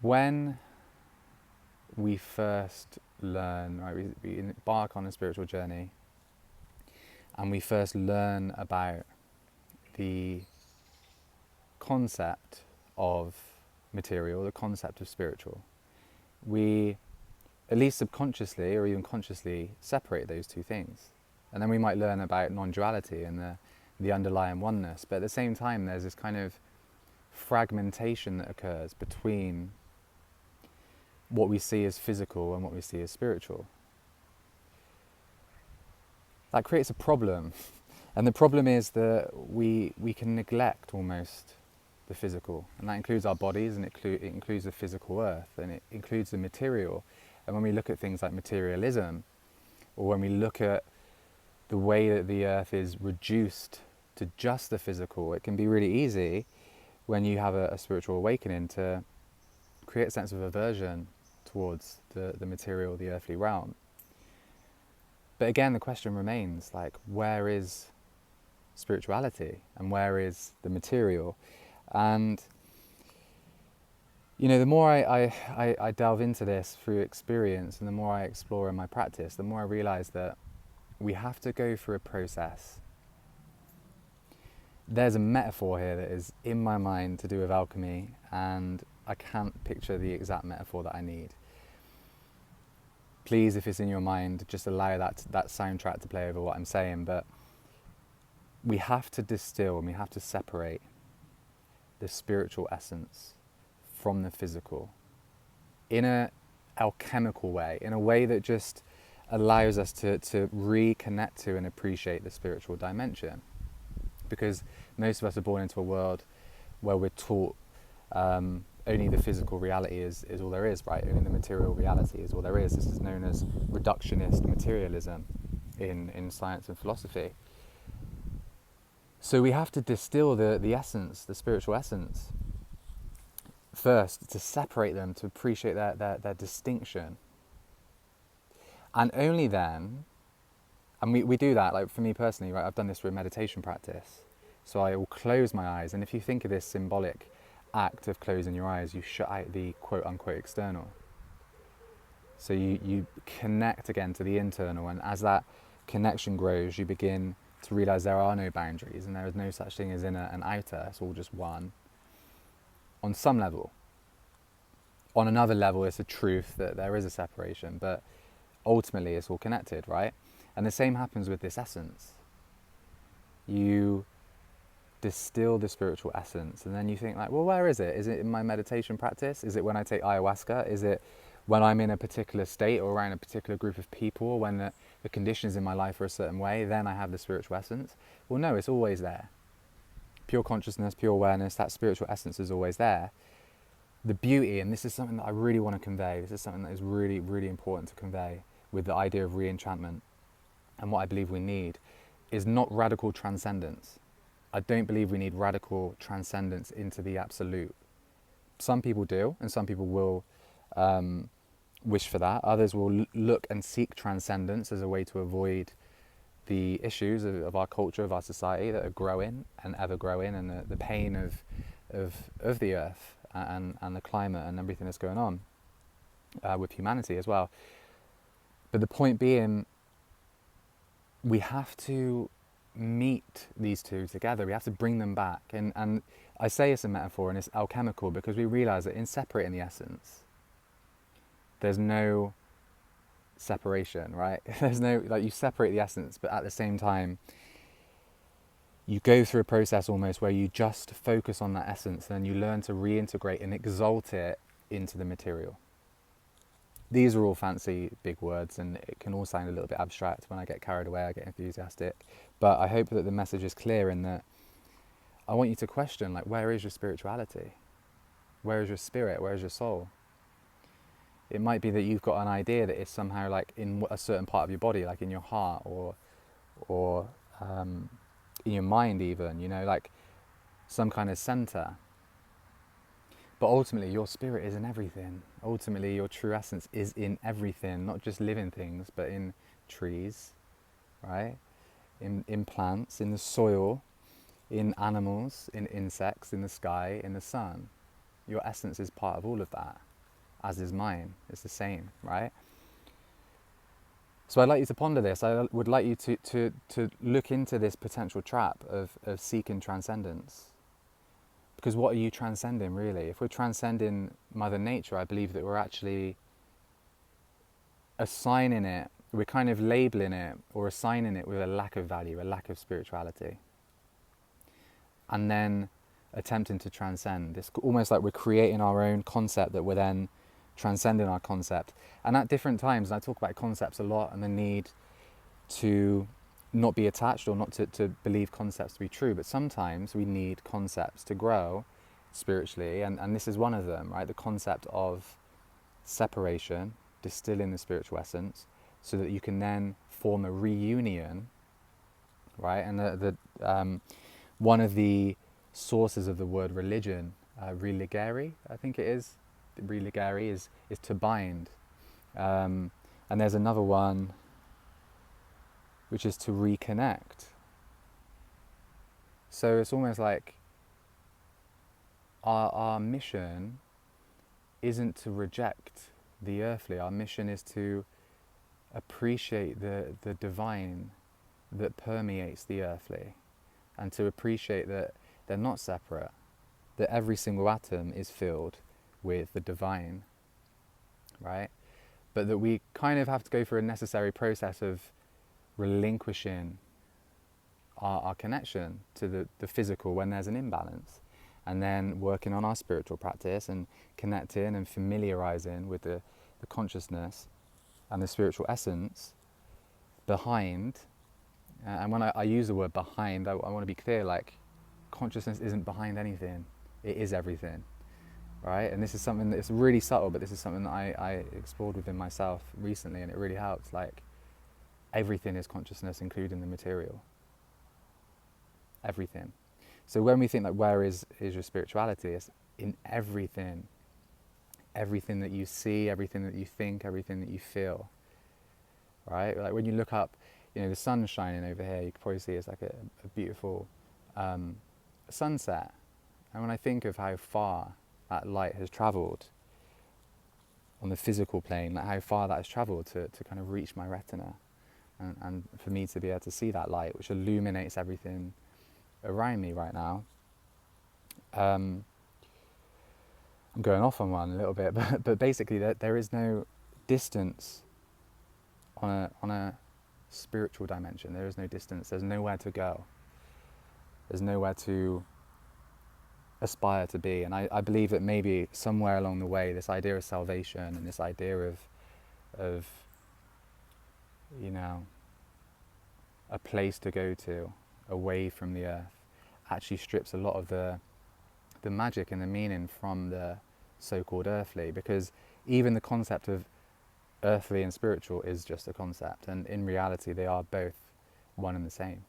When we first learn, right, we embark on a spiritual journey and we first learn about the concept of material, the concept of spiritual, we, at least subconsciously or even consciously, separate those two things. And then we might learn about non-duality and the underlying oneness, but at the same time there's this kind of fragmentation that occurs between what we see as physical and what we see as spiritual. That creates a problem. And the problem is that we can neglect almost the physical, and that includes our bodies, and it includes the physical earth, and it includes the material. And when we look at things like materialism, or when we look at the way that the earth is reduced to just the physical, it can be really easy when you have a spiritual awakening to create a sense of aversion towards the material, the earthly realm. But again, the question remains, like, where is spirituality and where is the material? And you know, the more I delve into this through experience, and the more I explore in my practice, the more I realize that we have to go through a process. There's a metaphor here that is in my mind to do with alchemy, and I can't picture the exact metaphor that I need. Please, if it's in your mind, just allow that soundtrack to play over what I'm saying. But we have to distill and we have to separate the spiritual essence from the physical in a alchemical way, in a way that just allows us to reconnect to and appreciate the spiritual dimension. Because most of us are born into a world where we're taught only the physical reality is all there is, right? Only the material reality is all there is. This is known as reductionist materialism in science and philosophy. So we have to distill the essence, the spiritual essence, first, to separate them, to appreciate their distinction. And only then, and we do that, like for me personally, right, I've done this through a meditation practice. So I will close my eyes, and if you think of this symbolic act of closing your eyes, you shut out the quote-unquote external. So you connect again to the internal, and as that connection grows, you begin to realize there are no boundaries, and there is no such thing as inner and outer. It's all just one. On some level. On another level, it's a truth that there is a separation, but ultimately it's all connected, right? And the same happens with this essence. You distill the spiritual essence, and then you think like, well, where is it? Is it in my meditation practice? Is it when I take ayahuasca? Is it when I'm in a particular state or around a particular group of people, when the conditions in my life are a certain way, then I have the spiritual essence? Well, no, it's always there. Pure consciousness, pure awareness, that spiritual essence is always there. The beauty, and this is something that I really want to convey, this is something that is really, really important to convey with the idea of re-enchantment, and what I believe we need, is not radical transcendence. I don't believe we need radical transcendence into the absolute. Some people do, and some people will wish for that. Others will look and seek transcendence as a way to avoid the issues of our culture, of our society that are growing and ever growing, and the pain of the earth and the climate and everything that's going on with humanity as well. But the point being, we have to meet these two together. We have to bring them back. And I say it's a metaphor and it's alchemical because we realize that in separating the essence, there's no separation, right? There's no, like, you separate the essence, but at the same time, you go through a process almost where you just focus on that essence, and then you learn to reintegrate and exalt it into the material. These are all fancy big words, and it can all sound a little bit abstract. When I get carried away, I get enthusiastic. But I hope that the message is clear in that I want you to question, like, where is your spirituality? Where is your spirit? Where is your soul? It might be that you've got an idea that it's somehow like in a certain part of your body, like in your heart or in your mind even, you know, like some kind of center. But ultimately, your spirit is in everything. Ultimately, your true essence is in everything, not just living things, but in trees, right? In plants, in the soil, in animals, in insects, in the sky, in the sun. Your essence is part of all of that. as is mine. It's the same, right? So I'd like you to ponder this. I would like you to look into this potential trap of seeking transcendence. Because what are you transcending, really? If we're transcending Mother Nature, I believe that we're actually assigning it, we're kind of labeling it or assigning it with a lack of value, a lack of spirituality. And then attempting to transcend. It's almost like we're creating our own concept that we're then transcending our concept. And at different times, and I talk about concepts a lot and the need to not be attached or not to believe concepts to be true, but sometimes we need concepts to grow spiritually, and this is one of them, right? The concept of separation, distilling the spiritual essence, so that you can then form a reunion, right? And one of the sources of the word religion, religare, I think it is, religare is to bind, and there's another one which is to reconnect. So it's almost like our mission isn't to reject the earthly. Our mission is to appreciate the divine that permeates the earthly, and to appreciate that they're not separate, that every single atom is filled with the divine, right? But that we kind of have to go through a necessary process of relinquishing our connection to the physical when there's an imbalance, and then working on our spiritual practice and connecting and familiarizing with the consciousness and the spiritual essence behind. And when I use the word behind, I want to be clear, like, consciousness isn't behind anything, it is everything, right? And this is something that's really subtle, but this is something that I explored within myself recently, and it really helps. Like, everything is consciousness, including the material. Everything. So when we think like, where is your spirituality? It's in everything. Everything that you see, everything that you think, everything that you feel. Right? Like when you look up, the sun's shining over here, you can probably see it's like a beautiful sunset. And when I think of how far that light has travelled on the physical plane, like how far that has travelled to kind of reach my retina, and for me to be able to see that light, which illuminates everything around me right now. I'm going off on one a little bit, but basically there is no distance on a spiritual dimension. There is no distance. There's nowhere to go. There's nowhere to aspire to be. And I believe that maybe somewhere along the way, this idea of salvation and this idea of a place to go to away from the earth actually strips a lot of the magic and the meaning from the so-called earthly, because even the concept of earthly and spiritual is just a concept, and in reality they are both one and the same.